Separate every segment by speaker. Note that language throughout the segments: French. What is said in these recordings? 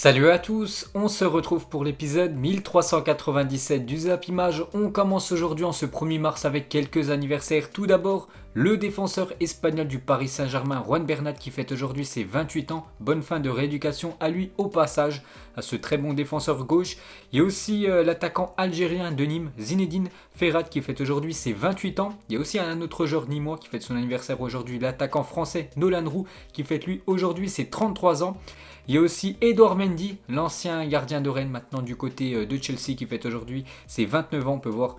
Speaker 1: Salut à tous, on se retrouve pour l'épisode 1397 du Zap Image. On commence aujourd'hui en ce 1er mars avec quelques anniversaires. Tout d'abord, le défenseur espagnol du Paris Saint-Germain, Juan Bernat, qui fête aujourd'hui ses 28 ans. Bonne fin de rééducation à lui au passage, à ce très bon défenseur gauche. Il y a aussi l'attaquant algérien de Nîmes, Zinedine Ferhat, qui fête aujourd'hui ses 28 ans. Il y a aussi un autre joueur nîmois qui fête son anniversaire aujourd'hui, l'attaquant français Nolan Roux, qui fête lui aujourd'hui ses 33 ans. Il y a aussi Edouard Mendy, l'ancien gardien de Rennes, maintenant du côté de Chelsea, qui fête aujourd'hui ses 29 ans. On peut voir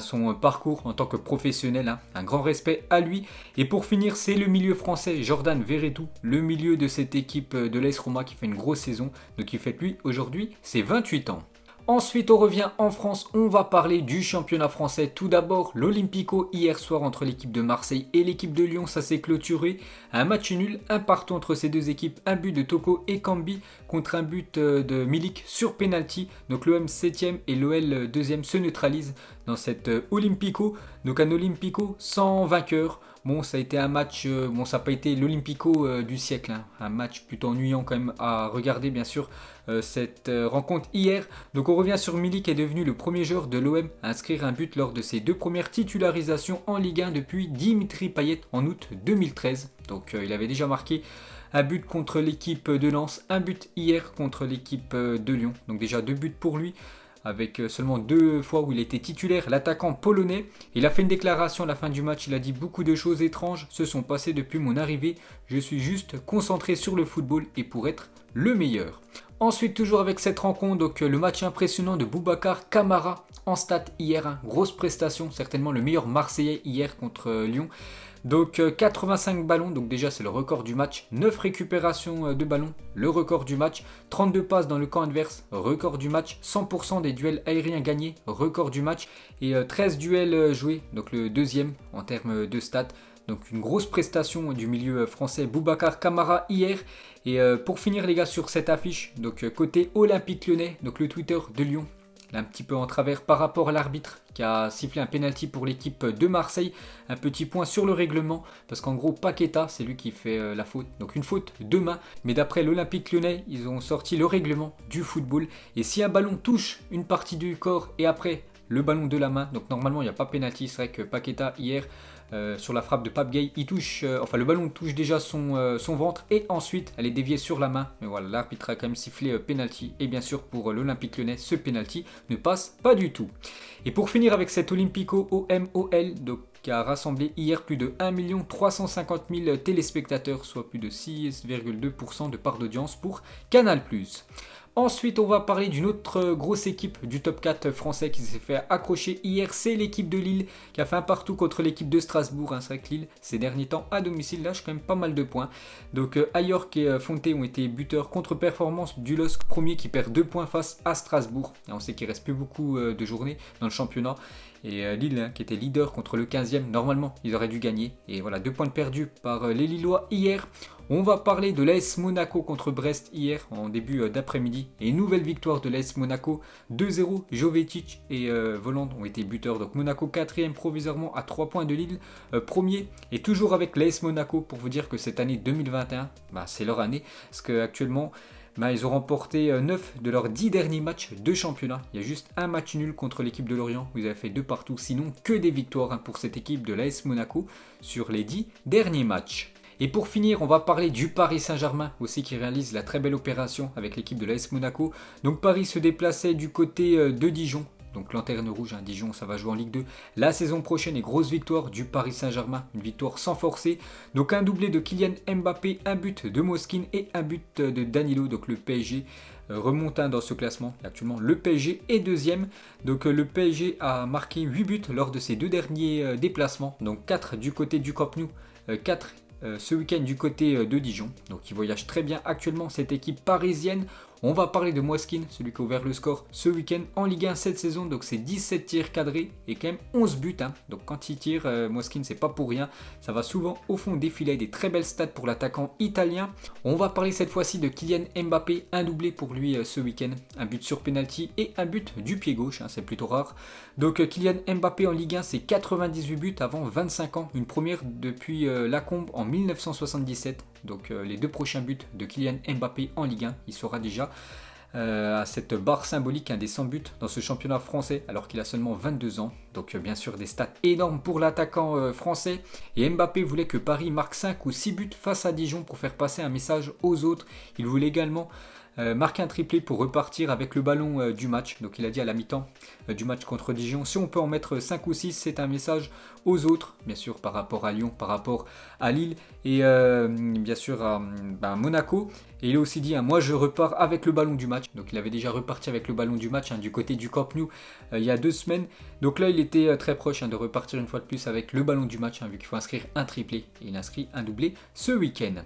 Speaker 1: son parcours en tant que professionnel, un grand respect à lui. Et pour finir, c'est le milieu français Jordan Verretou, le milieu de cette équipe de l'AS Roma qui fait une grosse saison, donc qui fête lui aujourd'hui ses 28 ans. Ensuite, on revient en France, on va parler du championnat français. Tout d'abord, l'Olympico hier soir entre l'équipe de Marseille et l'équipe de Lyon, ça s'est clôturé. Un match nul, un partout entre ces deux équipes, un but de Toko et Kambi contre un but de Milik sur penalty. Donc l'OM 7ème et l'OL 2ème se neutralisent dans cette Olympico. Donc un Olympico sans vainqueur. Bon, ça a été un match, ça n'a pas été l'Olympico du siècle, un match plutôt ennuyant quand même à regarder bien sûr cette rencontre hier. Donc on revient sur Milik qui est devenu le premier joueur de l'OM à inscrire un but lors de ses deux premières titularisations en Ligue 1 depuis Dimitri Payet en août 2013. Donc il avait déjà marqué un but contre l'équipe de Lens, un but hier contre l'équipe de Lyon. Donc déjà 2 buts pour lui, avec seulement 2 fois où il était titulaire, l'attaquant polonais. Il a fait une déclaration à la fin du match, il a dit: beaucoup de choses étranges se sont passées depuis mon arrivée, je suis juste concentré sur le football et pour être le meilleur. Ensuite, toujours avec cette rencontre, donc le match impressionnant de Boubacar Kamara en stats hier, grosse prestation, certainement le meilleur Marseillais hier contre Lyon. Donc 85 ballons, donc déjà c'est le record du match, 9 récupérations de ballons, le record du match, 32 passes dans le camp adverse, record du match, 100% des duels aériens gagnés, record du match, et 13 duels joués, donc le deuxième en termes de stats. Donc une grosse prestation du milieu français Boubacar Kamara hier. Et pour finir les gars sur cette affiche, donc côté Olympique Lyonnais, donc le Twitter de Lyon, un petit peu en travers par rapport à l'arbitre qui a sifflé un penalty pour l'équipe de Marseille. Un petit point sur le règlement parce qu'en gros Paqueta c'est lui qui fait la faute, donc une faute de main. Mais d'après l'Olympique Lyonnais, ils ont sorti le règlement du football et si un ballon touche une partie du corps et après le ballon de la main, donc normalement il n'y a pas penalty. C'est vrai que Paqueta hier sur la frappe de Pape Gueye, il touche, le ballon touche déjà son ventre et ensuite elle est déviée sur la main. Mais voilà, l'arbitre a quand même sifflé penalty et bien sûr pour l'Olympique Lyonnais, ce penalty ne passe pas du tout. Et pour finir avec cet Olympico OMOL, donc qui a rassemblé hier plus de 1 350 000 téléspectateurs, soit plus de 6,2% de part d'audience pour Canal+. Ensuite, on va parler d'une autre grosse équipe du top 4 français qui s'est fait accrocher hier. C'est l'équipe de Lille qui a fait un partout contre l'équipe de Strasbourg. C'est vrai que Lille, ces derniers temps, à domicile, lâche quand même pas mal de points. Donc, Ayork et Fonte ont été buteurs. Contre-performance du LOSC premier qui perd 2 points face à Strasbourg. Et on sait qu'il reste plus beaucoup de journées dans le championnat. Et Lille, qui était leader contre le 15e, normalement, ils auraient dû gagner. Et voilà, 2 points perdus par les Lillois hier. On va parler de l'AS Monaco contre Brest hier en début d'après-midi. Et une nouvelle victoire de l'AS Monaco, 2-0. Jovetic et Voland ont été buteurs. Donc Monaco 4e provisoirement à 3 points de Lille. Premier. Et toujours avec l'AS Monaco pour vous dire que cette année 2021, c'est leur année. Parce qu'actuellement, ils ont remporté 9 de leurs 10 derniers matchs de championnat. Il y a juste un match nul contre l'équipe de Lorient. Vous avez fait 2 partout. Sinon, que des victoires pour cette équipe de l'AS Monaco sur les 10 derniers matchs. Et pour finir, on va parler du Paris Saint-Germain aussi qui réalise la très belle opération avec l'équipe de l'AS Monaco. Donc Paris se déplaçait du côté de Dijon. Donc lanterne rouge, Dijon, ça va jouer en Ligue 2 la saison prochaine et grosse victoire du Paris Saint-Germain, une victoire sans forcer. Donc un doublé de Kylian Mbappé, un but de Moskin et un but de Danilo. Donc le PSG remonte dans ce classement. Actuellement le PSG est deuxième. Donc le PSG a marqué 8 buts lors de ses 2 derniers déplacements. Donc 4 du côté du Camp Nou, 4 ce week-end du côté de Dijon. Donc il voyage très bien actuellement cette équipe parisienne. On va parler de Moskin, celui qui a ouvert le score ce week-end en Ligue 1 cette saison. Donc c'est 17 tirs cadrés et quand même 11 buts. Donc quand il tire, Moskin, c'est pas pour rien. Ça va souvent au fond des filets. Des très belles stats pour l'attaquant italien. On va parler cette fois-ci de Kylian Mbappé. Un doublé pour lui ce week-end. Un but sur penalty et un but du pied gauche. C'est plutôt rare. Donc Kylian Mbappé en Ligue 1, c'est 98 buts avant 25 ans. Une première depuis Lacombe en 1977. Donc les 2 prochains buts de Kylian Mbappé en Ligue 1, il sera déjà à cette barre symbolique des 100 buts dans ce championnat français alors qu'il a seulement 22 ans. Donc bien sûr des stats énormes pour l'attaquant français. Et Mbappé voulait que Paris marque 5 ou 6 buts face à Dijon pour faire passer un message aux autres. Il voulait également marquer un triplé pour repartir avec le ballon du match. Donc il a dit à la mi-temps du match contre Dijon, si on peut en mettre 5 ou 6, c'est un message aux autres, bien sûr par rapport à Lyon, par rapport à Lille et bien sûr à Monaco. Et il a aussi dit, moi je repars avec le ballon du match. Donc il avait déjà reparti avec le ballon du match du côté du Camp Nou il y a 2 semaines. Donc là il était très proche de repartir une fois de plus avec le ballon du match, vu qu'il faut inscrire un triplé. Et il inscrit un doublé ce week-end.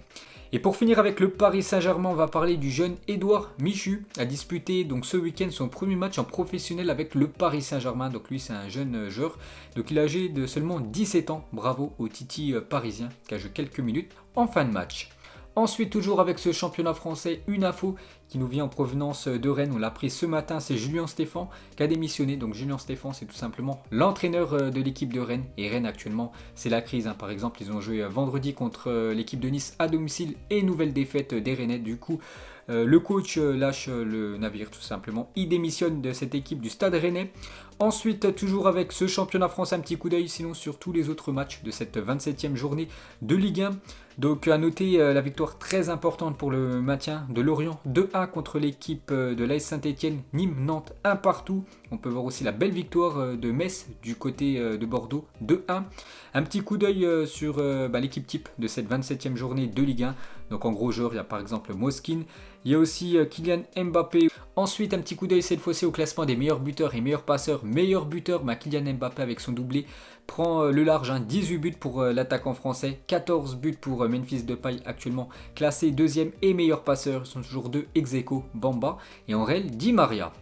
Speaker 1: Et pour finir avec le Paris Saint-Germain, on va parler du jeune Édouard Michu, a disputé donc ce week-end son premier match en professionnel avec le Paris Saint-Germain. Donc lui c'est un jeune joueur, donc il est âgé de seulement 17 ans, bravo au Titi parisien qui a joué quelques minutes en fin de match. Ensuite, toujours avec ce championnat français, une info qui nous vient en provenance de Rennes. On l'a appris ce matin, c'est Julien Stéphan qui a démissionné. Donc Julien Stéphan, c'est tout simplement l'entraîneur de l'équipe de Rennes. Et Rennes actuellement, c'est la crise. Par exemple, ils ont joué vendredi contre l'équipe de Nice à domicile et nouvelle défaite des Rennais. Du coup, le coach lâche le navire tout simplement. Il démissionne de cette équipe du Stade Rennais. Ensuite, toujours avec ce championnat français, un petit coup d'œil sinon sur tous les autres matchs de cette 27e journée de Ligue 1. Donc à noter la victoire très importante pour le maintien de Lorient 2-1 contre l'équipe de l'AS Saint-Etienne, Nîmes, Nantes 1 partout. On peut voir aussi la belle victoire de Metz du côté de Bordeaux 2-1. Un petit coup d'œil sur l'équipe type de cette 27e journée de Ligue 1. Donc en gros joueurs, il y a par exemple Moskin, il y a aussi Kylian Mbappé. Ensuite, un petit coup d'œil cette fois-ci au classement des meilleurs buteurs et meilleurs passeurs. Meilleur buteur, Kylian Mbappé avec son doublé prend le large, 18 buts pour l'attaquant français, 14 buts pour Memphis Depay actuellement classé deuxième et meilleur passeur. Ils sont toujours deux ex-aequo, Bamba et Angel Di Maria.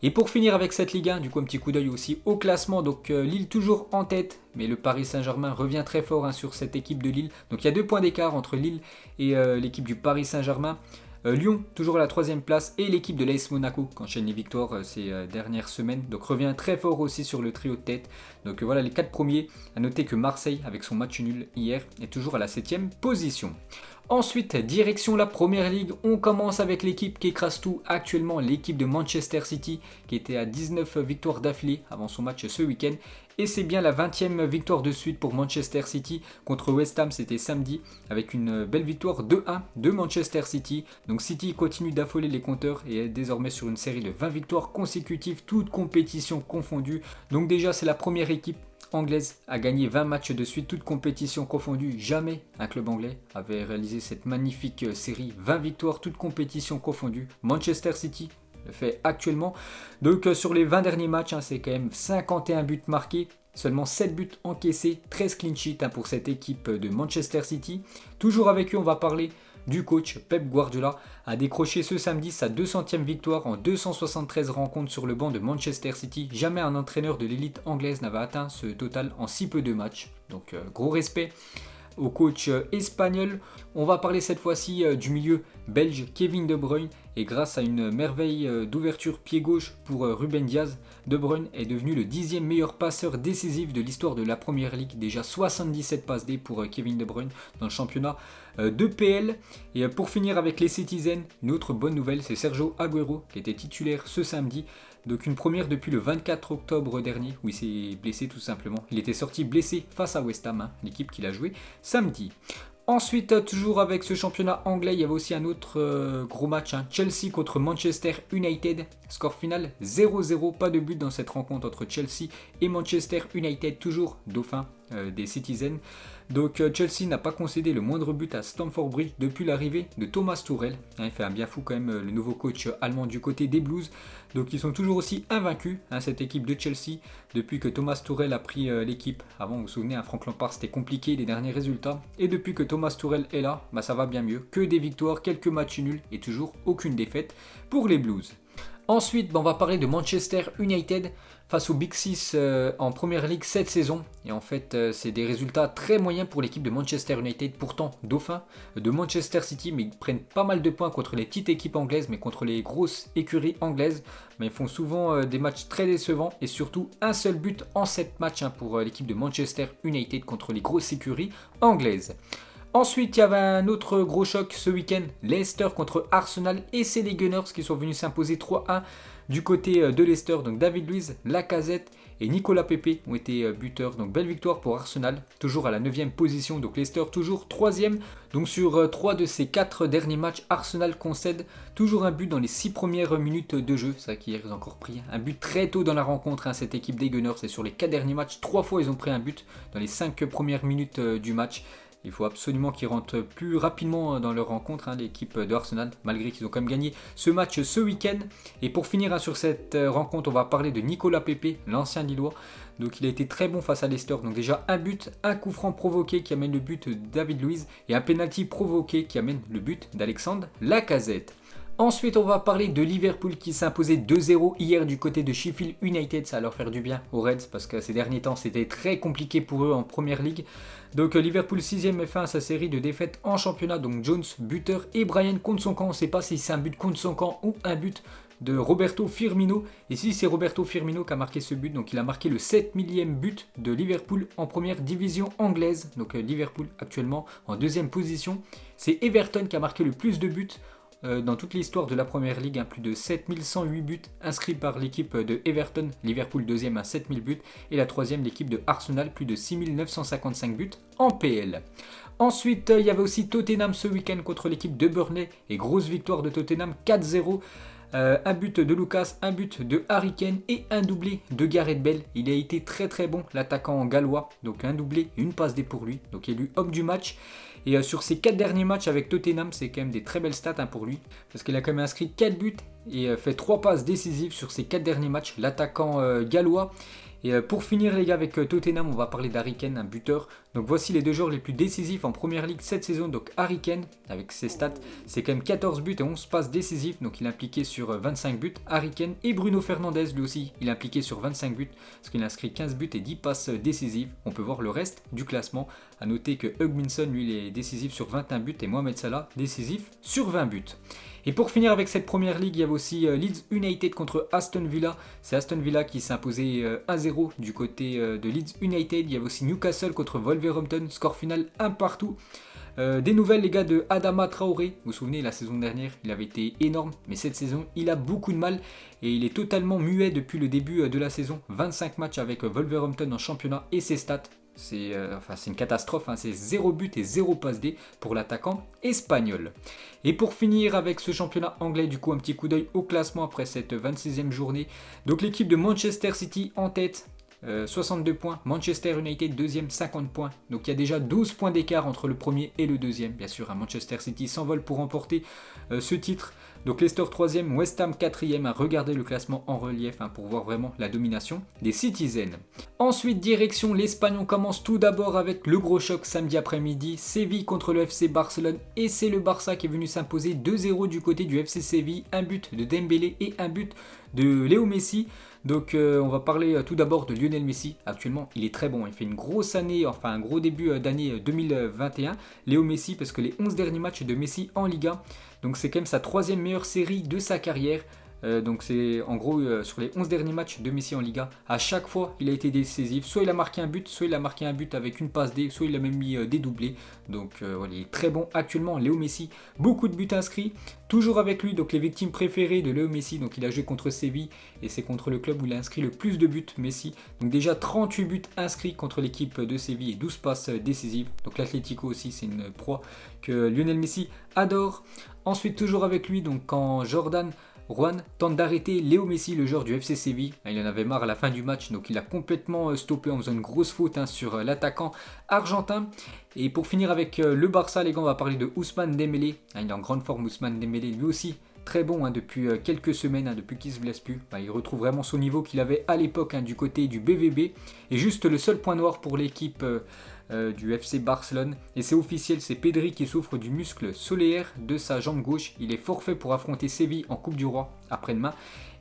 Speaker 1: Et pour finir avec cette Ligue 1, du coup un petit coup d'œil aussi au classement, donc Lille toujours en tête, mais le Paris Saint-Germain revient très fort sur cette équipe de Lille. Donc il y a 2 points d'écart entre Lille et l'équipe du Paris Saint-Germain. Lyon toujours à la 3e place et l'équipe de l'AS Monaco qui enchaîne les victoires ces dernières semaines. Donc revient très fort aussi sur le trio de tête. Donc voilà les 4 premiers. À noter que Marseille avec son match nul hier est toujours à la 7e position. Ensuite, direction la Première Ligue, on commence avec l'équipe qui écrase tout actuellement, l'équipe de Manchester City qui était à 19 victoires d'affilée avant son match ce week-end. Et c'est bien la 20e victoire de suite pour Manchester City contre West Ham, c'était samedi, avec une belle victoire 2-1 de Manchester City. Donc City continue d'affoler les compteurs et est désormais sur une série de 20 victoires consécutives, toutes compétitions confondues. Donc déjà c'est la première équipe anglaise a gagné 20 matchs de suite, toutes compétitions confondues. Jamais un club anglais avait réalisé cette magnifique série, 20 victoires, toutes compétitions confondues. Manchester City le fait actuellement. Donc sur les 20 derniers matchs, c'est quand même 51 buts marqués, seulement 7 buts encaissés, 13 clean sheets pour cette équipe de Manchester City. Toujours avec eux, on va parler du coach Pep Guardiola, a décroché ce samedi sa 200e victoire en 273 rencontres sur le banc de Manchester City. Jamais un entraîneur de l'élite anglaise n'avait atteint ce total en si peu de matchs. Donc gros respect au coach espagnol. On va parler cette fois-ci du milieu belge Kevin De Bruyne. Et grâce à une merveille d'ouverture pied gauche pour Ruben Diaz, De Bruyne est devenu le 10e meilleur passeur décisif de l'histoire de la Première Ligue. Déjà 77 passes D pour Kevin De Bruyne dans le championnat de PL. Et pour finir avec les Citizens, une autre bonne nouvelle, c'est Sergio Agüero qui était titulaire ce samedi. Donc une première depuis le 24 octobre dernier, où il s'est blessé tout simplement. Il était sorti blessé face à West Ham, l'équipe qu'il a joué samedi. Ensuite, toujours avec ce championnat anglais, il y avait aussi un autre gros match, Chelsea contre Manchester United. Score final 0-0, pas de but dans cette rencontre entre Chelsea et Manchester United, toujours dauphin des Citizens. Donc Chelsea n'a pas concédé le moindre but à Stamford Bridge depuis l'arrivée de Thomas Tuchel. Il fait un bien fou quand même le nouveau coach allemand du côté des Blues. Donc ils sont toujours aussi invaincus, cette équipe de Chelsea, depuis que Thomas Tuchel a pris l'équipe. Avant, vous vous souvenez, Frank Lampard c'était compliqué les derniers résultats. Et depuis que Thomas Tuchel est là, ça va bien mieux. Que des victoires, quelques matchs nuls et toujours aucune défaite pour les Blues. Ensuite, on va parler de Manchester United face au Big Six en Première Ligue cette saison. Et en fait, c'est des résultats très moyens pour l'équipe de Manchester United, pourtant dauphin de Manchester City. Mais ils prennent pas mal de points contre les petites équipes anglaises, mais contre les grosses écuries anglaises. Mais ils font souvent des matchs très décevants et surtout un seul but en 7 matchs pour l'équipe de Manchester United contre les grosses écuries anglaises. Ensuite, il y avait un autre gros choc ce week-end, Leicester contre Arsenal, et c'est les Gunners qui sont venus s'imposer 3-1 du côté de Leicester. Donc David Luiz, Lacazette et Nicolas Pepe ont été buteurs. Donc belle victoire pour Arsenal, toujours à la 9e position. Donc Leicester toujours 3e. Donc sur 3 de ses 4 derniers matchs, Arsenal concède toujours un but dans les 6 premières minutes de jeu. C'est vrai qu'hier ils ont encore pris un but très tôt dans la rencontre, cette équipe des Gunners. Et sur les 4 derniers matchs, 3 fois ils ont pris un but dans les 5 premières minutes du match. Il faut absolument qu'ils rentrent plus rapidement dans leur rencontre, l'équipe de Arsenal, malgré qu'ils ont quand même gagné ce match ce week-end. Et pour finir sur cette rencontre, on va parler de Nicolas Pepe, l'ancien Lillois. Donc il a été très bon face à Leicester. Donc déjà un but, un coup franc provoqué qui amène le but de David Luiz et un penalty provoqué qui amène le but d'Alexandre Lacazette. Ensuite, on va parler de Liverpool qui s'est imposé 2-0 hier du côté de Sheffield United. Ça va leur faire du bien aux Reds parce que ces derniers temps, c'était très compliqué pour eux en Première Ligue. Donc Liverpool 6e met fin à sa série de défaites en championnat. Donc Jones, buteur, et Bryan contre son camp. On ne sait pas si c'est un but contre son camp ou un but de Roberto Firmino. Et si c'est Roberto Firmino qui a marqué ce but, donc il a marqué le 7 millième but de Liverpool en première division anglaise. Donc Liverpool actuellement en 2e position. C'est Everton qui a marqué le plus de buts dans toute l'histoire de la Première Ligue, plus de 7108 buts inscrits par l'équipe de Everton, Liverpool 2e à 7000 buts et la 3e l'équipe de Arsenal, plus de 6955 buts en PL. Ensuite, il y avait aussi Tottenham ce week-end contre l'équipe de Burnley et grosse victoire de Tottenham 4-0. Un but de Lucas, un but de Harry Kane et un doublé de Gareth Bale. Il a été très très bon, l'attaquant gallois, donc un doublé et une passe D pour lui, donc élu homme du match. Et sur ses 4 derniers matchs avec Tottenham, c'est quand même des très belles stats pour lui, parce qu'il a quand même inscrit 4 buts et fait 3 passes décisives sur ses 4 derniers matchs, l'attaquant gallois. Et pour finir les gars avec Tottenham, on va parler d'Harry Kane, un buteur. Donc voici les deux joueurs les plus décisifs en Première Ligue cette saison. Donc Harry Kane, avec ses stats, c'est quand même 14 buts et 11 passes décisives. Donc il est impliqué sur 25 buts. Harry Kane et Bruno Fernandes, lui aussi, il est impliqué sur 25 buts. Parce qu'il a inscrit 15 buts et 10 passes décisives. On peut voir le reste du classement. A noter que Hugminson, lui, il est décisif sur 21 buts et Mohamed Salah, décisif sur 20 buts. Et pour finir avec cette Première Ligue, il y avait aussi Leeds United contre Aston Villa. C'est Aston Villa qui s'est imposé 1-0 du côté de Leeds United. Il y avait aussi Newcastle contre Wolverhampton, score final 1 partout. Des nouvelles les gars de Adama Traoré. Vous vous souvenez, la saison dernière, il avait été énorme. Mais cette saison, il a beaucoup de mal. Et il est totalement muet depuis le début de la saison. 25 matchs avec Wolverhampton en championnat et ses stats. C'est une catastrophe, c'est 0 but et 0 passe D pour l'attaquant espagnol. Et pour finir avec ce championnat anglais, du coup un petit coup d'œil au classement après cette 26e journée. Donc l'équipe de Manchester City en tête, 62 points, Manchester United deuxième, 50 points. Donc il y a déjà 12 points d'écart entre le premier et le deuxième. Bien sûr, Manchester City s'envole pour remporter ce titre. Donc Leicester 3e, West Ham 4e, à regarder le classement en relief pour voir vraiment la domination des Citizens. Ensuite, direction l'Espagne, on commence tout d'abord avec le gros choc samedi après-midi, Séville contre le FC Barcelone, et c'est le Barça qui est venu s'imposer 2-0 du côté du FC Séville, un but de Dembélé et un but de Léo Messi. Donc on va parler tout d'abord de Lionel Messi. Actuellement il est très bon, il fait une grosse année, enfin un gros début d'année 2021. Léo Messi, parce que les 11 derniers matchs de Messi en Liga, donc c'est quand même sa 3e meilleure série de sa carrière. Donc c'est en gros sur les 11 derniers matchs de Messi en Liga, à chaque fois il a été décisif, soit il a marqué un but, soit il a marqué un but avec une passe D, soit il a même mis des doublés. Donc voilà, il est très bon actuellement Léo Messi, beaucoup de buts inscrits, toujours avec lui, donc les victimes préférées de Léo Messi. Donc il a joué contre Séville et c'est contre le club où il a inscrit le plus de buts, Messi. Donc déjà 38 buts inscrits contre l'équipe de Séville et 12 passes décisives. Donc l'Atlético aussi, c'est une proie que Lionel Messi adore. Ensuite toujours avec lui, donc quand Jordan Juan tente d'arrêter Léo Messi, le joueur du FC Séville. Il en avait marre à la fin du match, donc il a complètement stoppé en faisant une grosse faute sur l'attaquant argentin. Et pour finir avec le Barça, les gars, on va parler de Ousmane Dembélé. Il est en grande forme, Ousmane Dembélé, lui aussi très bon depuis quelques semaines, depuis qu'il ne se blesse plus. Il retrouve vraiment son niveau qu'il avait à l'époque du côté du BVB. Et juste le seul point noir pour l'équipe du FC Barcelone, et c'est officiel, c'est Pedri qui souffre du muscle solaire de sa jambe gauche. Il est forfait pour affronter Séville en Coupe du Roi après-demain,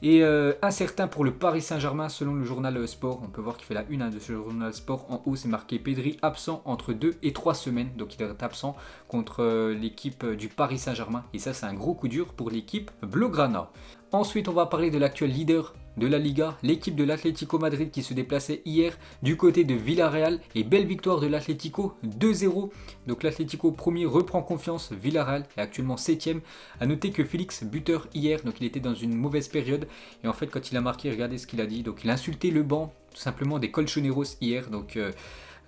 Speaker 1: et incertain pour le Paris Saint-Germain selon le journal Sport. On peut voir qu'il fait la une de ce journal Sport. En haut c'est marqué Pedri absent entre 2 et 3 semaines, donc il est absent contre l'équipe du Paris Saint-Germain, et ça c'est un gros coup dur pour l'équipe Blaugrana. Ensuite on va parler de l'actuel leader de la Liga, l'équipe de l'Atlético Madrid qui se déplaçait hier du côté de Villarreal et belle victoire de l'Atlético 2-0. Donc l'Atlético premier reprend confiance, Villarreal est actuellement 7ème. A noter que Félix, buteur hier, donc il était dans une mauvaise période et en fait quand il a marqué, regardez ce qu'il a dit, donc il a insulté le banc tout simplement des Colchoneros hier. Donc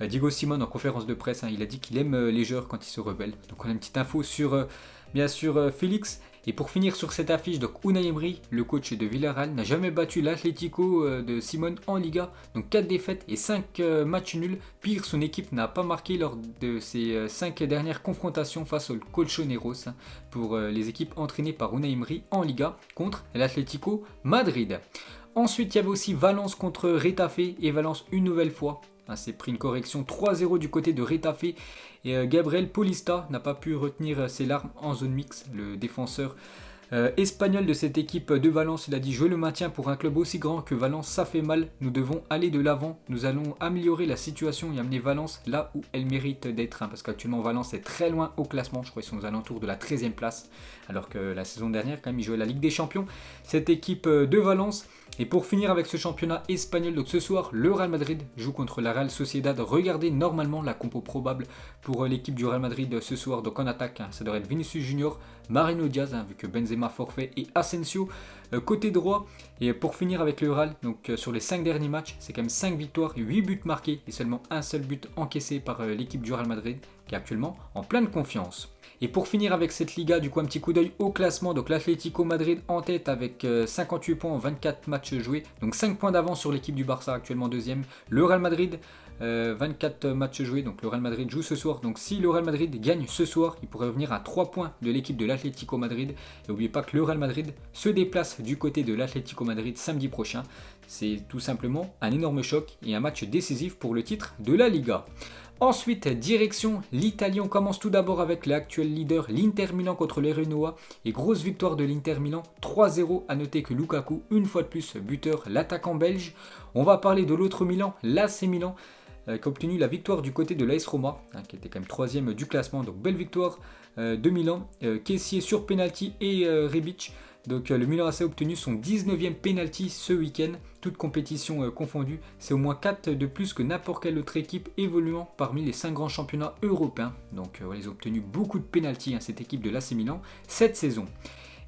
Speaker 1: Diego Simón en conférence de presse, il a dit qu'il aime les joueurs quand ils se rebellent. Donc on a une petite info sur bien sûr Félix. Et pour finir sur cette affiche, donc Unai Emery, le coach de Villarreal, n'a jamais battu l'Atlético de Simón en Liga. Donc 4 défaites et 5 matchs nuls. Pire, son équipe n'a pas marqué lors de ses 5 dernières confrontations face aux Colchoneros pour les équipes entraînées par Unai Emery en Liga contre l'Atlético Madrid. Ensuite, il y avait aussi Valence contre Retafe et Valence une nouvelle fois s'est pris une correction 3-0 du côté de Retafe et Gabriel Paulista n'a pas pu retenir ses larmes en zone mixte. Le défenseur espagnol de cette équipe de Valence, il a dit: jouer le maintien pour un club aussi grand que Valence, ça fait mal, nous devons aller de l'avant, nous allons améliorer la situation et amener Valence là où elle mérite d'être, parce qu'actuellement Valence est très loin au classement, je crois qu'ils sont aux alentours de la 13e place, alors que la saison dernière quand même ils jouaient la Ligue des Champions, cette équipe de Valence. Et pour finir avec ce championnat espagnol, donc ce soir, le Real Madrid joue contre la Real Sociedad. Regardez normalement la compo probable pour l'équipe du Real Madrid ce soir. Donc en attaque, ça devrait être Vinicius Junior, Marino Diaz, vu que Benzema forfait, et Asensio côté droit. Et pour finir avec le Real, donc sur les 5 derniers matchs, c'est quand même 5 victoires, 8 buts marqués et seulement un seul but encaissé par l'équipe du Real Madrid, qui est actuellement en pleine confiance. Et pour finir avec cette Liga, du coup un petit coup d'œil au classement. Donc l'Atlético Madrid en tête avec 58 points en 24 matchs joués. Donc 5 points d'avance sur l'équipe du Barça actuellement deuxième. Le Real Madrid 24 matchs joués. Donc le Real Madrid joue ce soir. Donc si le Real Madrid gagne ce soir, il pourrait revenir à 3 points de l'équipe de l'Atlético Madrid. Et n'oubliez pas que le Real Madrid se déplace du côté de l'Atlético Madrid samedi prochain. C'est tout simplement un énorme choc et un match décisif pour le titre de la Liga. Ensuite, direction l'Italie, on commence tout d'abord avec l'actuel leader, l'Inter Milan contre les Renois. Et grosse victoire de l'Inter Milan, 3-0. À noter que Lukaku, une fois de plus, buteur, l'attaquant belge. On va parler de l'autre Milan, l'AC Milan, qui a obtenu la victoire du côté de l'AS Roma, qui était quand même 3ème du classement. Donc belle victoire de Milan. Kessié sur penalty et Rebic. Donc le Milan AC a obtenu son 19e penalty ce week-end, toute compétition confondue. C'est au moins 4 de plus que n'importe quelle autre équipe évoluant parmi les 5 grands championnats européens. Donc ils ont obtenu beaucoup de penalty, cette équipe de l'AC Milan, cette saison.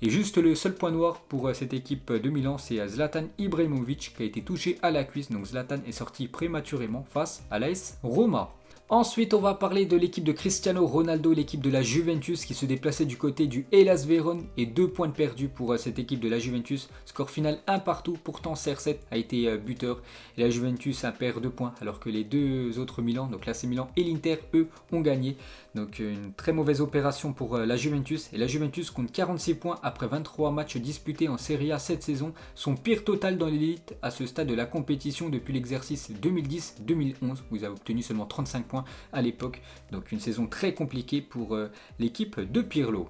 Speaker 1: Et juste le seul point noir pour cette équipe de Milan, c'est Zlatan Ibrahimovic qui a été touché à la cuisse. Donc Zlatan est sorti prématurément face à l'AS Roma. Ensuite, on va parler de l'équipe de Cristiano Ronaldo, l'équipe de la Juventus qui se déplaçait du côté du Hellas Vérone et 2 points de perdus pour cette équipe de la Juventus. Score final 1 partout, pourtant CR7 a été buteur et la Juventus a perdu 2 points alors que les deux autres Milan, donc l'AC Milan et l'Inter, eux, ont gagné. Donc une très mauvaise opération pour la Juventus. Et la Juventus compte 46 points après 23 matchs disputés en Serie A cette saison. Son pire total dans l'élite à ce stade de la compétition depuis l'exercice 2010-2011 où ils avaient obtenu seulement 35 points à l'époque. Donc une saison très compliquée pour l'équipe de Pirlo.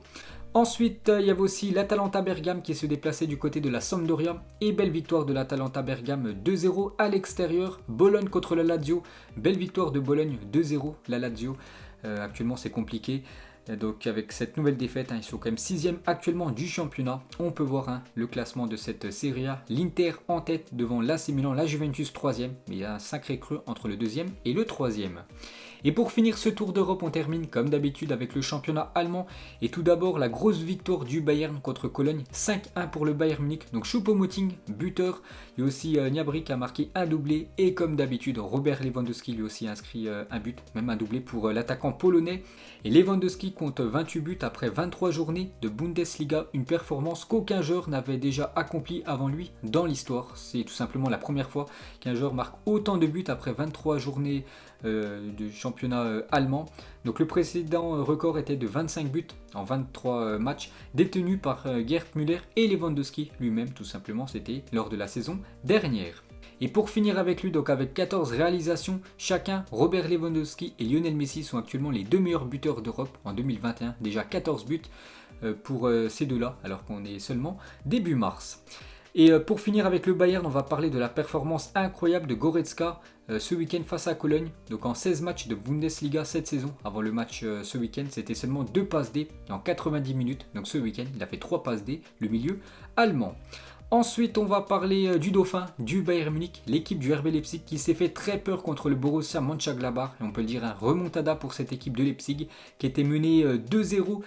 Speaker 1: Ensuite, il y avait aussi l'Atalanta Bergame qui se déplaçait du côté de la Sampdoria. Et belle victoire de l'Atalanta Bergame 2-0 à l'extérieur. Bologne contre la Lazio. Belle victoire de Bologne 2-0, la Lazio. Actuellement c'est compliqué. Donc avec cette nouvelle défaite, ils sont quand même 6e actuellement du championnat. On peut voir le classement de cette Serie A. L'Inter en tête devant l'AC Milan, la Juventus 3e. Mais il y a un sacré creux entre le 2e et le 3e. Et pour finir ce tour d'Europe, on termine comme d'habitude avec le championnat allemand. Et tout d'abord la grosse victoire du Bayern contre Cologne, 5-1 pour le Bayern Munich. Donc Choupo-Moting, buteur. Il y a aussi Gnabry qui a marqué un doublé. Et comme d'habitude, Robert Lewandowski lui aussi inscrit un but, même un doublé pour l'attaquant polonais. Et Lewandowski compte 28 buts après 23 journées de Bundesliga. Une performance qu'aucun joueur n'avait déjà accomplie avant lui dans l'histoire. C'est tout simplement la première fois qu'un joueur marque autant de buts après 23 journées du championnat allemand. Donc le précédent record était de 25 buts en 23 matchs détenus par Gerd Müller et Lewandowski lui-même, tout simplement, c'était lors de la saison dernière. Et pour finir avec lui, donc avec 14 réalisations chacun, Robert Lewandowski et Lionel Messi sont actuellement les 2 meilleurs buteurs d'Europe en 2021, déjà 14 buts pour ces deux-là, alors qu'on est seulement début mars. Et pour finir avec le Bayern, on va parler de la performance incroyable de Goretzka ce week-end face à Cologne. Donc en 16 matchs de Bundesliga cette saison, avant le match ce week-end, c'était seulement 2 passes D en 90 minutes. Donc ce week-end, il a fait 3 passes D, le milieu allemand. Ensuite, on va parler du dauphin, du Bayern Munich, l'équipe du RB Leipzig qui s'est fait très peur contre le Borussia Mönchengladbach. Et on peut le dire un remontada pour cette équipe de Leipzig qui était menée 2-0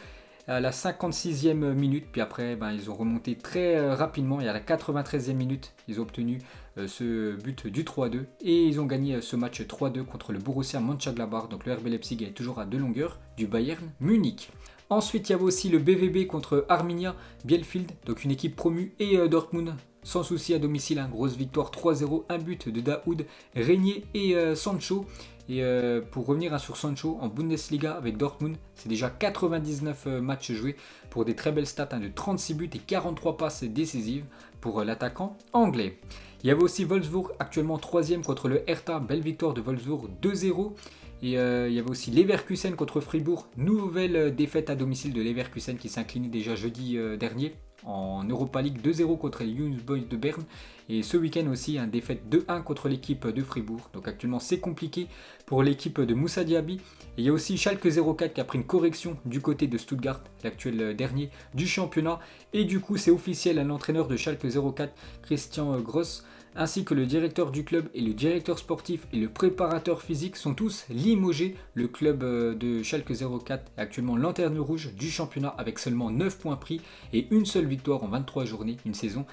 Speaker 1: à la 56e minute. Puis après, ils ont remonté très rapidement et à la 93e minute, ils ont obtenu ce but du 3-2. Et ils ont gagné ce match 3-2 contre le Borussia Mönchengladbach. Donc le RB Leipzig est toujours à 2 longueurs du Bayern Munich. Ensuite, il y avait aussi le BVB contre Arminia Bielefeld, donc une équipe promue, et Dortmund, sans souci à domicile, grosse victoire 3-0, un but de Daoud, Régnier et Sancho. Et pour revenir sur Sancho en Bundesliga avec Dortmund, c'est déjà 99 matchs joués pour des très belles stats de 36 buts et 43 passes décisives pour l'attaquant anglais. Il y avait aussi Wolfsburg, actuellement 3e contre le Hertha, belle victoire de Wolfsburg 2-0. Et il y avait aussi Leverkusen contre Fribourg, nouvelle défaite à domicile de Leverkusen qui s'inclinait déjà jeudi dernier en Europa League 2-0 contre les Young Boys de Berne. Et ce week-end aussi, une défaite 2-1 contre l'équipe de Fribourg. Donc actuellement c'est compliqué pour l'équipe de Moussa Diaby. Et il y a aussi Schalke 04 qui a pris une correction du côté de Stuttgart, l'actuel dernier du championnat. Et du coup c'est officiel, l'entraîneur de Schalke 04, Christian Gross, ainsi que le directeur du club et le directeur sportif et le préparateur physique sont tous limogés. Le club de Schalke 04 est actuellement lanterne rouge du championnat avec seulement 9 points pris et une seule victoire en 23 journées, une saison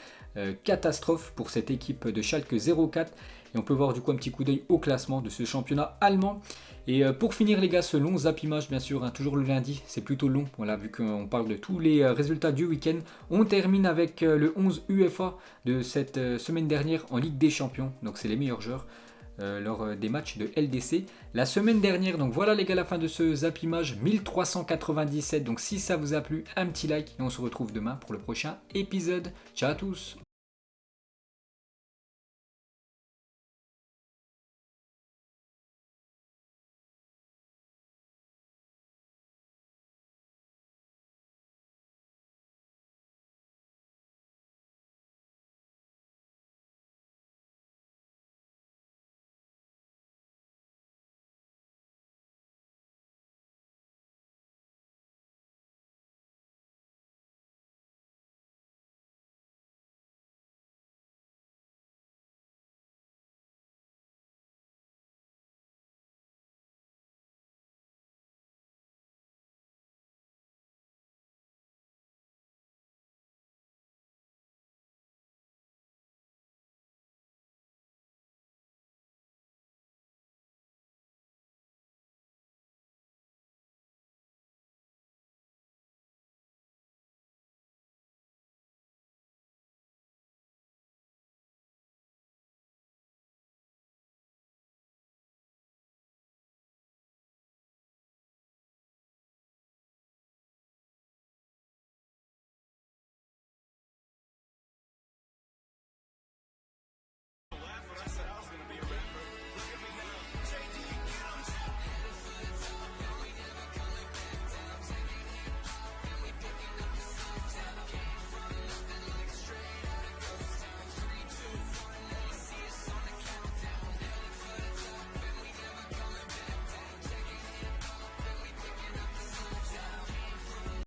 Speaker 1: catastrophe pour cette équipe de Schalke 04. Et on peut voir du coup un petit coup d'œil au classement de ce championnat allemand. Et pour finir les gars, ce long Zap Image bien sûr, toujours le lundi, c'est plutôt long. Voilà, vu qu'on parle de tous les résultats du week-end, on termine avec le 11 UEFA de cette semaine dernière en Ligue des Champions. Donc c'est les meilleurs joueurs lors des matchs de LDC la semaine dernière. Donc voilà les gars, la fin de ce Zap Image 1397. Donc si ça vous a plu, un petit like et on se retrouve demain pour le prochain épisode. Ciao à tous.